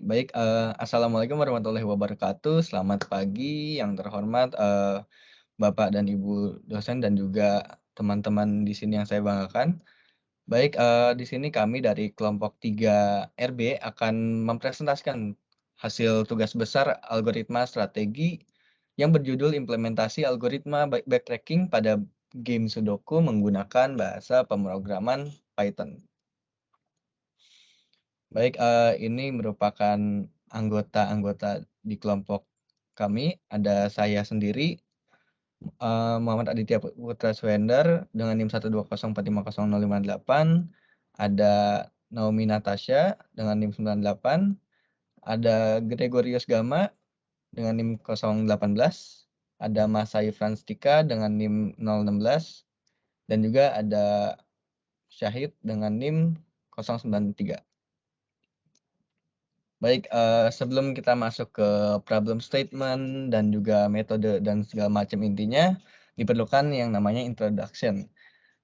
Baik, assalamualaikum warahmatullahi wabarakatuh. Selamat pagi yang terhormat, Bapak dan Ibu dosen dan juga teman-teman di sini yang saya banggakan. Baik, di sini kami dari kelompok 3 RB akan mempresentasikan hasil tugas besar algoritma strategi yang berjudul implementasi algoritma backtracking pada game Sudoku menggunakan bahasa pemrograman Python. Baik, ini merupakan anggota-anggota di kelompok kami, ada saya sendiri, Muhammad Aditya Putra Swender dengan NIM 120450058, ada Naomi Natasha dengan NIM 98, ada Gregorius Gama dengan NIM 018, ada Masai Franstika dengan NIM 016, dan juga ada Syahid dengan NIM 093. Baik, sebelum kita masuk ke problem statement dan juga metode dan segala macam intinya, diperlukan yang namanya introduction.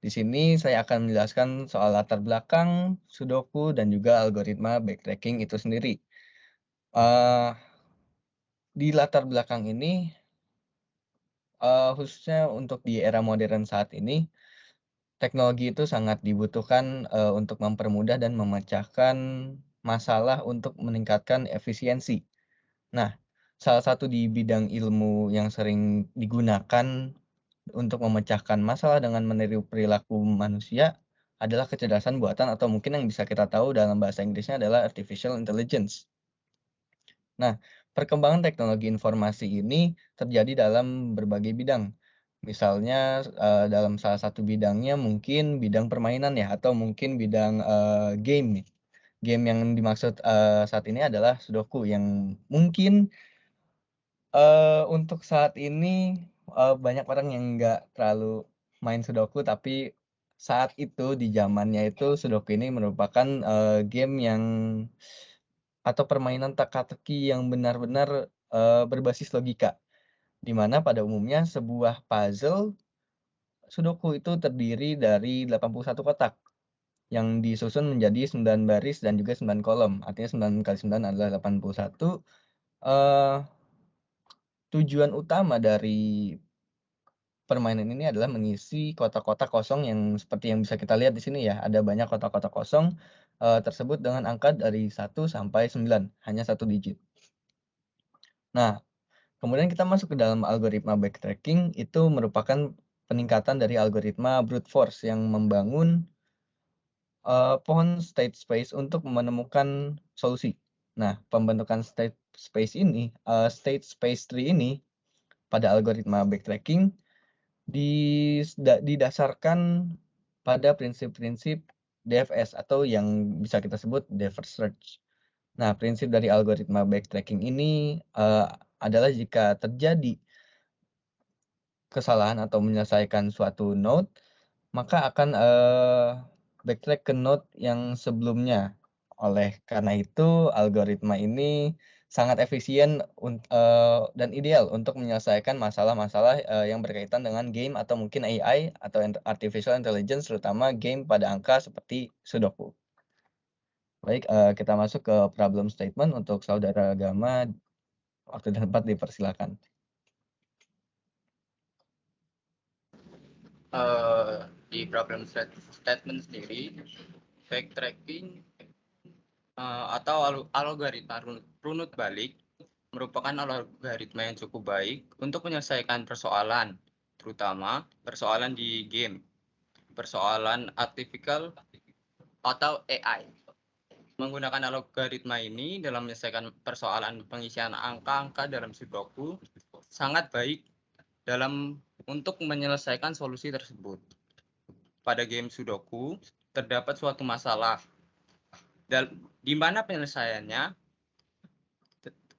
Di sini saya akan menjelaskan soal latar belakang, Sudoku, dan juga algoritma backtracking itu sendiri. Eee, di latar belakang ini, khususnya untuk di era modern saat ini, teknologi itu sangat dibutuhkan, untuk mempermudah dan memecahkan masalah untuk meningkatkan efisiensi. Nah, salah satu di bidang ilmu yang sering digunakan untuk memecahkan masalah dengan meniru perilaku manusia adalah kecerdasan buatan atau mungkin yang bisa kita tahu dalam bahasa Inggrisnya adalah artificial intelligence. Nah, perkembangan teknologi informasi ini terjadi dalam berbagai bidang. Misalnya, dalam salah satu bidangnya mungkin bidang permainan ya, atau mungkin bidang, game nih. Game yang dimaksud, saat ini adalah Sudoku yang mungkin untuk saat ini, banyak orang yang nggak terlalu main Sudoku, tapi saat itu, di zamannya itu, Sudoku ini merupakan, game yang atau permainan teka-teki yang benar-benar, berbasis logika. Di mana pada umumnya sebuah puzzle Sudoku itu terdiri dari 81 kotak, yang disusun menjadi 9 baris dan juga 9 kolom. Artinya 9 kali 9 adalah 81. eee, Tujuan utama dari permainan ini adalah mengisi kotak-kotak kosong yang seperti yang bisa kita lihat di sini ya, ada banyak kotak-kotak kosong, tersebut dengan angka dari 1 sampai 9, hanya satu digit. Nah, kemudian kita masuk ke dalam algoritma backtracking, itu merupakan peningkatan dari algoritma brute force yang membangun, pohon state space untuk menemukan solusi. Nah, pembentukan state space tree ini pada algoritma backtracking didasarkan pada prinsip-prinsip DFS atau yang bisa kita sebut Defer Search. Nah, prinsip dari algoritma backtracking ini, adalah jika terjadi kesalahan atau menyelesaikan suatu node, maka akan, backtrack ke node yang sebelumnya. Oleh karena itu, algoritma ini sangat efisien dan ideal untuk menyelesaikan masalah-masalah, yang berkaitan dengan game atau mungkin AI atau artificial intelligence, terutama game pada angka seperti Sudoku. Baik, kita masuk ke problem statement untuk saudara Gama, waktu dan tempat dipersilakan. Di problem statement sendiri, backtracking atau algoritma runut balik merupakan algoritma yang cukup baik untuk menyelesaikan persoalan, terutama persoalan di game, persoalan artificial atau AI. Menggunakan algoritma ini dalam menyelesaikan persoalan pengisian angka-angka dalam Sudoku sangat baik untuk menyelesaikan solusi tersebut. Pada game Sudoku, terdapat suatu masalah di mana penyelesaiannya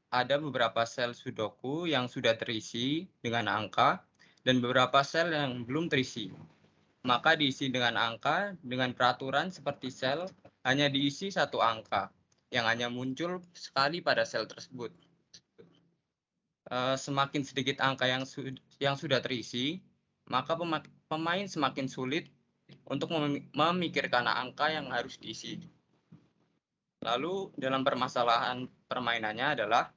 ada beberapa sel Sudoku yang sudah terisi dengan angka dan beberapa sel yang belum terisi. Maka diisi dengan angka dengan peraturan seperti sel hanya diisi satu angka yang hanya muncul sekali pada sel tersebut. Semakin sedikit angka yang sudah terisi, maka pemain semakin sulit untuk memikirkan angka yang harus diisi. Lalu dalam permasalahan permainannya adalah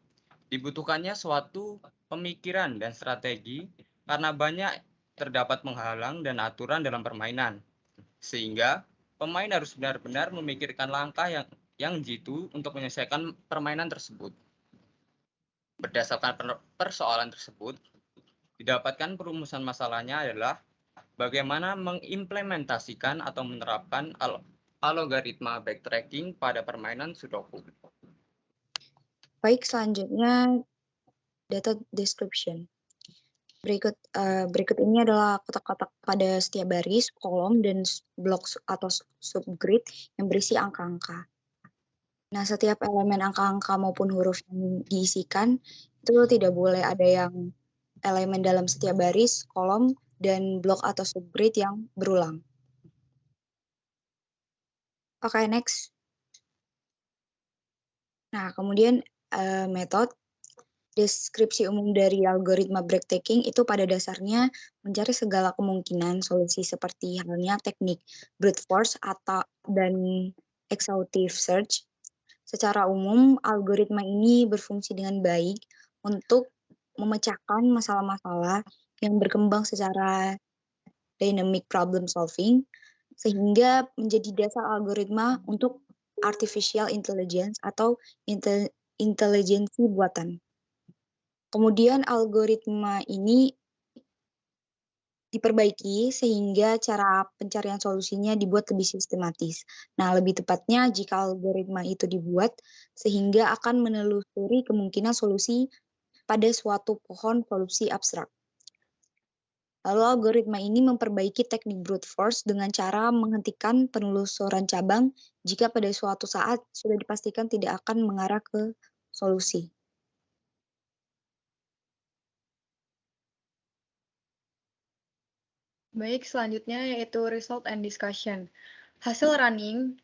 dibutuhkannya suatu pemikiran dan strategi karena banyak terdapat penghalang dan aturan dalam permainan. Sehingga pemain harus benar-benar memikirkan langkah yang jitu untuk menyelesaikan permainan tersebut. Berdasarkan persoalan tersebut, didapatkan perumusan masalahnya adalah bagaimana mengimplementasikan atau menerapkan algoritma backtracking pada permainan Sudoku. Baik, selanjutnya data description. Berikut ini adalah kotak-kotak pada setiap baris, kolom, dan blok atau subgrid yang berisi angka-angka. Nah, setiap elemen angka-angka maupun huruf yang diisikan itu tidak boleh ada yang elemen dalam setiap baris, kolom, dan blok atau subgrid yang berulang. Oke, next. Nah, kemudian metode deskripsi umum dari algoritma backtracking itu pada dasarnya mencari segala kemungkinan solusi seperti halnya teknik brute force dan exhaustive search. Secara umum, algoritma ini berfungsi dengan baik untuk memecahkan masalah-masalah yang berkembang secara dynamic problem solving, sehingga menjadi dasar algoritma untuk artificial intelligence atau intelijensi buatan. Kemudian algoritma ini diperbaiki sehingga cara pencarian solusinya dibuat lebih sistematis. Nah, lebih tepatnya jika algoritma itu dibuat sehingga akan menelusuri kemungkinan solusi pada suatu pohon solusi abstrak. Lalu algoritma ini memperbaiki teknik brute force dengan cara menghentikan penelusuran cabang jika pada suatu saat sudah dipastikan tidak akan mengarah ke solusi. Baik, selanjutnya yaitu result and discussion. Hasil running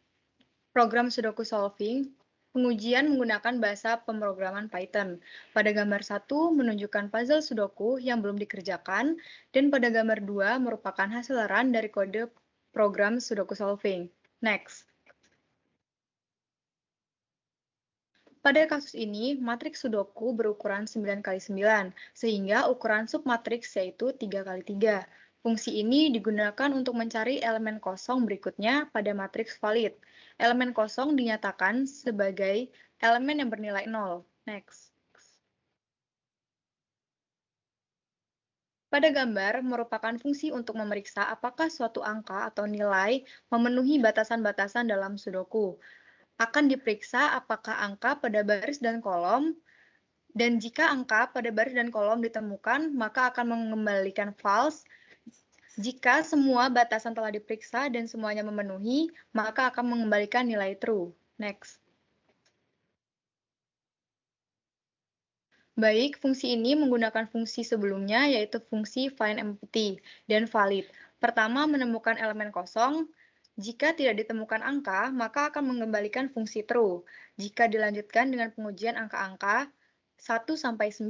program Sudoku solving, pengujian menggunakan bahasa pemrograman Python. Pada gambar 1 menunjukkan puzzle Sudoku yang belum dikerjakan, dan pada gambar 2 merupakan hasil run dari kode program Sudoku solving. Next. Pada kasus ini, matriks Sudoku berukuran 9x9, sehingga ukuran submatriks yaitu 3x3. Fungsi ini digunakan untuk mencari elemen kosong berikutnya pada matriks valid. Elemen kosong dinyatakan sebagai elemen yang bernilai 0. Next. Pada gambar merupakan fungsi untuk memeriksa apakah suatu angka atau nilai memenuhi batasan-batasan dalam Sudoku. Akan diperiksa apakah angka pada baris dan kolom, dan jika angka pada baris dan kolom ditemukan, maka akan mengembalikan false. Jika semua batasan telah diperiksa dan semuanya memenuhi, maka akan mengembalikan nilai true. Next. Baik, fungsi ini menggunakan fungsi sebelumnya, yaitu fungsi find empty dan valid. Pertama, menemukan elemen kosong. Jika tidak ditemukan angka, maka akan mengembalikan fungsi true. Jika dilanjutkan dengan pengujian angka-angka 1-9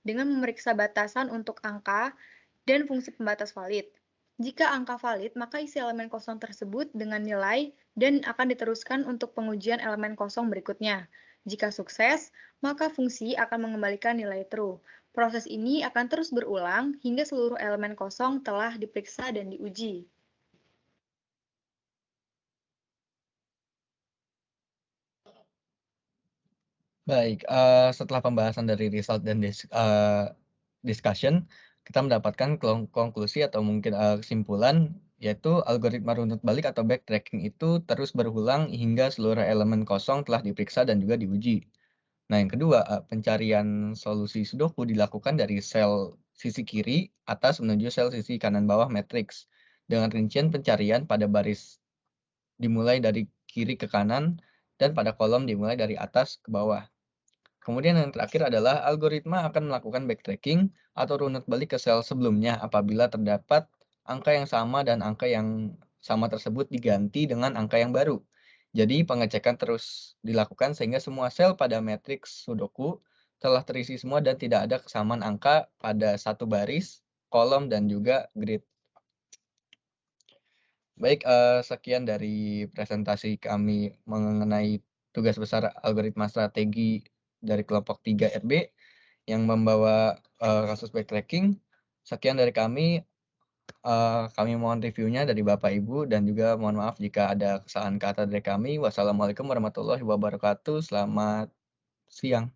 dengan memeriksa batasan untuk angka dan fungsi pembatas valid. Jika angka valid, maka isi elemen kosong tersebut dengan nilai dan akan diteruskan untuk pengujian elemen kosong berikutnya. Jika sukses, maka fungsi akan mengembalikan nilai true. Proses ini akan terus berulang hingga seluruh elemen kosong telah diperiksa dan diuji. Baik, setelah pembahasan dari result dan discussion, kita mendapatkan konklusi atau mungkin kesimpulan, yaitu algoritma runut balik atau backtracking itu terus berulang hingga seluruh elemen kosong telah diperiksa dan juga diuji. Nah, yang kedua, pencarian solusi Sudoku dilakukan dari sel sisi kiri atas menuju sel sisi kanan bawah matriks, dengan rincian pencarian pada baris dimulai dari kiri ke kanan dan pada kolom dimulai dari atas ke bawah. Kemudian yang terakhir adalah algoritma akan melakukan backtracking atau runut balik ke sel sebelumnya apabila terdapat angka yang sama dan angka yang sama tersebut diganti dengan angka yang baru. Jadi pengecekan terus dilakukan sehingga semua sel pada matriks Sudoku telah terisi semua dan tidak ada kesamaan angka pada satu baris, kolom, dan juga grid. Baik, sekian dari presentasi kami mengenai tugas besar algoritma strategi dari kelompok 3 RB yang membawa kasus backtracking. Sekian dari kami. Kami mohon reviewnya dari Bapak Ibu dan juga mohon maaf jika ada kesalahan kata dari kami. Wassalamualaikum warahmatullahi wabarakatuh. Selamat siang.